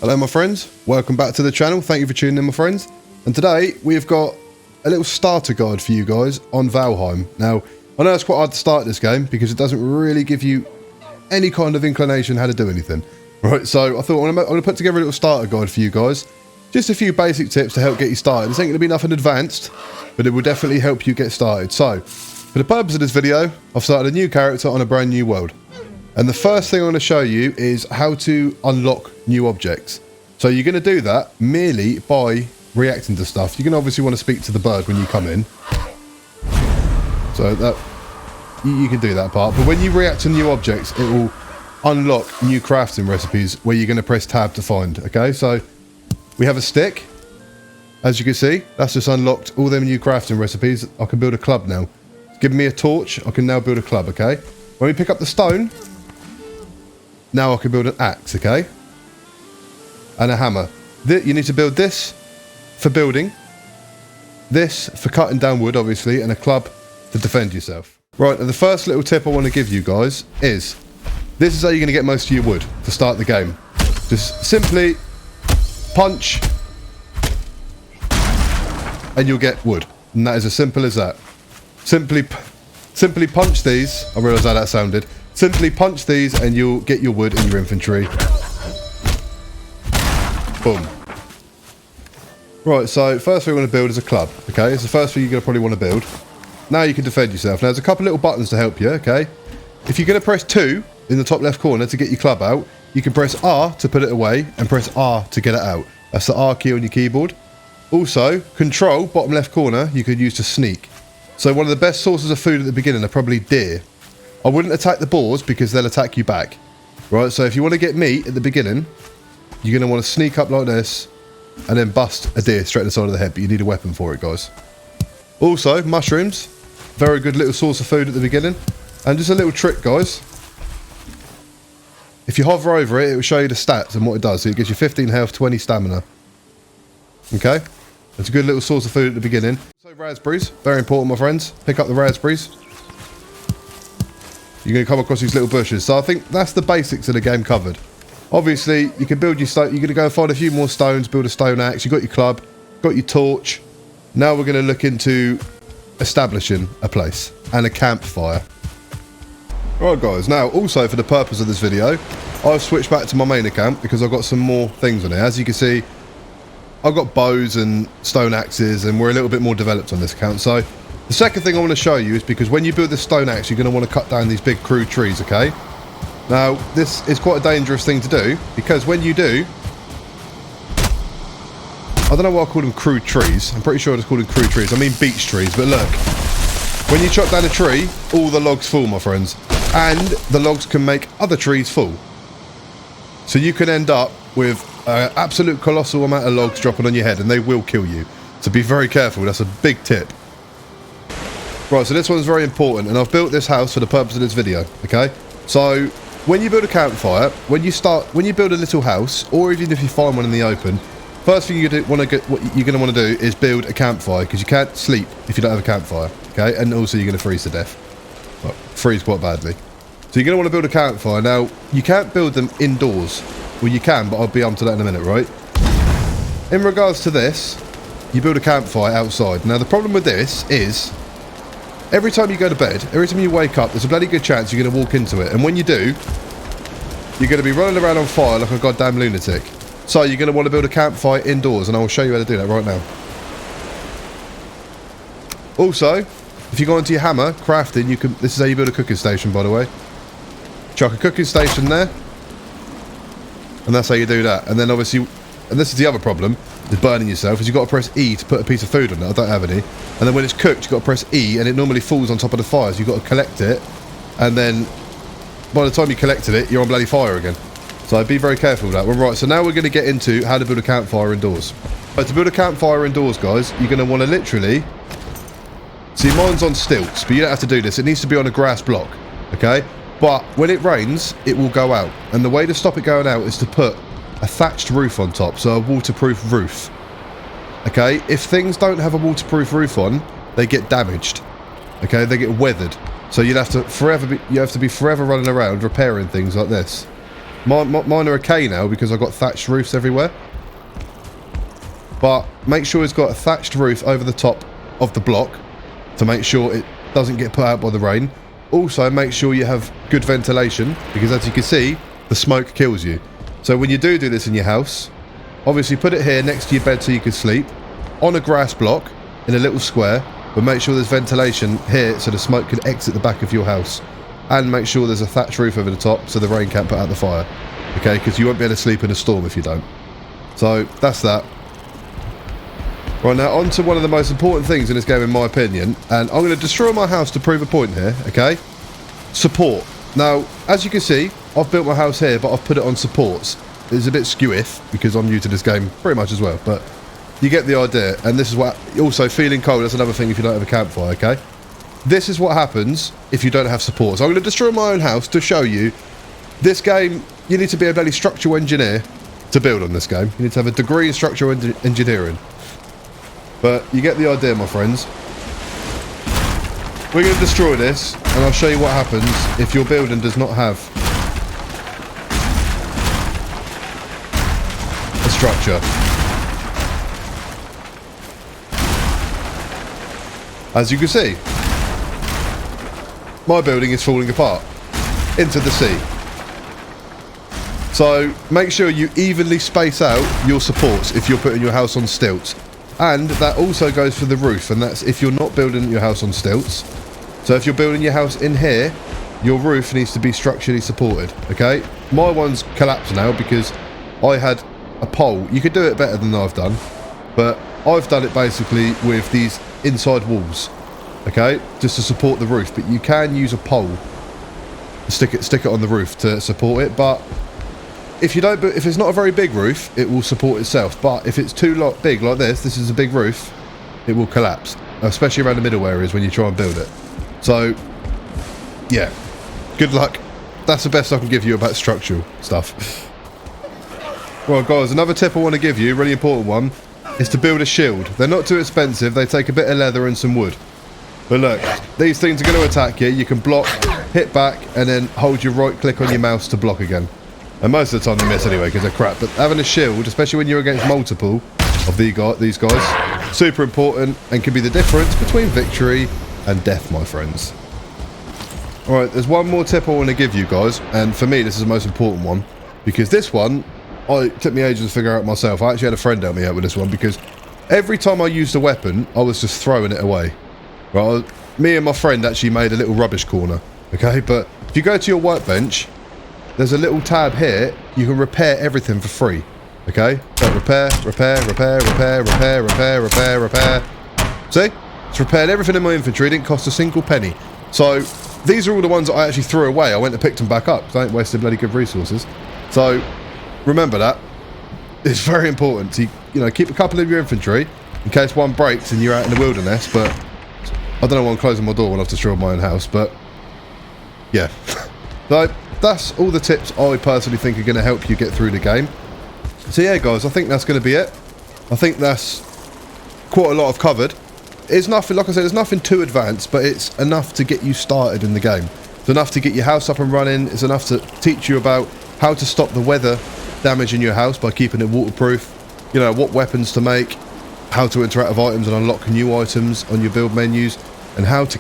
Hello my friends, welcome back to the channel. Thank you for tuning in my friends. And today we've got a little starter guide for you guys on Valheim. Now I know it's quite hard to start this game because it doesn't really give you any kind of inclination how to do anything. Right, so I thought I'm going to put together a little starter guide for you guys. Just a few basic tips to help get you started. This ain't going to be nothing advanced, but it will definitely help you get started. So, for the purpose of this video, I've started a new character on a brand new world. And the first thing I'm going to show you is how to unlock new objects. So you're going to do that merely by reacting to stuff. You're going to obviously want to speak to the bird when you come in. So that you can do that part. But when you react to new objects, it will unlock new crafting recipes where you're going to press tab to find. Okay, so we have a stick. As you can see, that's just unlocked all them new crafting recipes. I can build a club now. Give me a torch, I can now build a club, okay? When we pick up the stone, now I can build an axe, okay? And a hammer. You need to build this for building, this for cutting down wood, obviously, and a club to defend yourself. Right, and the first little tip I want to give you guys is, this is how you're going to get most of your wood to start the game. Just simply punch, and you'll get wood. And that is as simple as that. Simply punch these. I realise how that sounded. Simply punch these and you'll get your wood in your inventory. Boom. Right, so first thing we want to build is a club, okay? It's the first thing you're going to probably want to build. Now you can defend yourself. Now there's a couple little buttons to help you, okay? If you're going to press 2 in the top left corner to get your club out, you can press R to put it away and press R to get it out. That's the R key on your keyboard. Also, Control, bottom left corner, you could use to sneak. So one of the best sources of food at the beginning are probably deer. I wouldn't attack the boars because they'll attack you back. Right, so if you want to get meat at the beginning, you're going to want to sneak up like this and then bust a deer straight in the side of the head, but you need a weapon for it, guys. Also, mushrooms. Very good little source of food at the beginning. And just a little trick, guys. If you hover over it, it will show you the stats and what it does. So it gives you 15 health, 20 stamina. Okay? That's a good little source of food at the beginning. So raspberries, very important, my friends. Pick up the raspberries. You're going to come across these little bushes. So I think that's the basics of the game covered. Obviously, you can build your stone. You're going to go and find a few more stones, build a stone axe. You've got your club, got your torch. Now we're going to look into establishing a place and a campfire. Right, guys. Now, also for the purpose of this video, I've switched back to my main account because I've got some more things on it. As you can see, I've got bows and stone axes, and we're a little bit more developed on this account. So the second thing I want to show you is because when you build this stone axe, you're going to want to cut down these big crude trees, okay? Now, this is quite a dangerous thing to do because when you do, I don't know why I call them crude trees. I'm pretty sure I just call them crude trees. I mean beech trees, but look, when you chop down a tree, all the logs fall, my friends, and the logs can make other trees fall. So you can end up with an absolute colossal amount of logs dropping on your head, and they will kill you. So be very careful. That's a big tip. Right, so this one's very important, and I've built this house for the purpose of this video, okay? So when you build a campfire, when you build a little house, or even if you find one in the open, first thing what you're going to want to do is build a campfire, because you can't sleep if you don't have a campfire, okay? And also you're going to freeze to death. Well, freeze quite badly. So you're going to want to build a campfire. Now, you can't build them indoors. Well, you can, but I'll be on to that in a minute, right? In regards to this, you build a campfire outside. Now, the problem with this is, every time you go to bed, every time you wake up, there's a bloody good chance you're going to walk into it. And when you do, you're going to be running around on fire like a goddamn lunatic. So you're going to want to build a campfire indoors, and I will show you how to do that right now. Also, if you go onto your hammer, crafting, you can. This is how you build a cooking station, by the way. Chuck a cooking station there. And that's how you do that. And then obviously, and this is the other problem with burning yourself, is you've got to press E to put a piece of food on it. I don't have any. And then when it's cooked, you've got to press E, and it normally falls on top of the fire. So you've got to collect it. And then by the time you collected it, you're on bloody fire again. So be very careful with that. Well, right, so now we're going to get into how to build a campfire indoors. Right, to build a campfire indoors, guys, you're going to want to literally... See, mine's on stilts, but you don't have to do this. It needs to be on a grass block, okay? But when it rains, it will go out. And the way to stop it going out is to put a thatched roof on top, so a waterproof roof. Okay? If things don't have a waterproof roof on, they get damaged. Okay? They get weathered. So you have to be forever running around repairing things like this. Mine are okay now because I've got thatched roofs everywhere. But make sure it's got a thatched roof over the top of the block to make sure it doesn't get put out by the rain. Also, make sure you have good ventilation because, as you can see, the smoke kills you. So when you do this in your house, obviously put it here next to your bed so you can sleep, on a grass block in a little square, but make sure there's ventilation here so the smoke can exit the back of your house. And make sure there's a thatched roof over the top so the rain can't put out the fire. Okay, because you won't be able to sleep in a storm if you don't. So that's that. Right, now on to one of the most important things in this game in my opinion, and I'm going to destroy my house to prove a point here, okay? Support. Now, as you can see, I've built my house here, but I've put it on supports. It's a bit skew-if, because I'm new to this game pretty much as well, but you get the idea. And this is what, also feeling cold, that's another thing if you don't have a campfire, okay? This is what happens if you don't have support. So I'm going to destroy my own house to show you, this game, you need to be a bloody structural engineer to build on this game. You need to have a degree in structural engineering. But you get the idea, my friends. We're going to destroy this, and I'll show you what happens if your building does not have a structure. As you can see, my building is falling apart into the sea. So make sure you evenly space out your supports if you're putting your house on stilts. And that also goes for the roof, and that's if you're not building your house on stilts. So if you're building your house in here, your roof needs to be structurally supported, okay? My one's collapsed now because I had a pole. You could do it better than I've done, but I've done it basically with these inside walls, okay? Just to support the roof, but you can use a pole to stick it on the roof to support it, but if it's not a very big roof, it will support itself. But if it's too big like this is a big roof, it will collapse, especially around the middle areas when you try and build it. So, yeah, good luck. That's the best I can give you about structural stuff. Right, guys, another tip I want to give you, really important one, is to build a shield. They're not too expensive. They take a bit of leather and some wood. But look, these things are going to attack you. You can block, hit back, and then hold your right click on your mouse to block again. And most of the time they miss anyway because they're crap. But having a shield, especially when you're against multiple of these guys, super important and can be the difference between victory and death, my friends. Alright, there's one more tip I want to give you guys. And for me, this is the most important one. Because this one, it took me ages to figure out myself. I actually had a friend help me out with this one. Because every time I used a weapon, I was just throwing it away. Right, me and my friend actually made a little rubbish corner. Okay, but if you go to your workbench, there's a little tab here. You can repair everything for free. Okay? So repair. See? It's repaired everything in my inventory. It didn't cost a single penny. So these are all the ones that I actually threw away. I went and picked them back up because I ain't wasted bloody good resources. So remember that. It's very important to, keep a couple in your inventory in case one breaks and you're out in the wilderness. But I don't know why I'm closing my door when I've destroyed my own house. But yeah. So that's all the tips I personally think are going to help you get through the game. So yeah, guys, I think that's going to be it. I think that's quite a lot I've covered. It's nothing, like I said, it's nothing too advanced, but it's enough to get you started in the game. It's enough to get your house up and running. It's enough to teach you about how to stop the weather damage in your house by keeping it waterproof. What weapons to make, how to interact with items and unlock new items on your build menus, and how to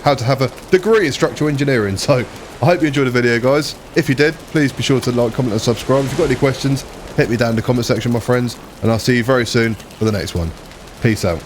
how to have a degree in structural engineering. So I hope you enjoyed the video, guys. If you did, please be sure to like, comment and subscribe. If you've got any questions, hit me down in the comment section, my friends, and I'll see you very soon for the next one. Peace out.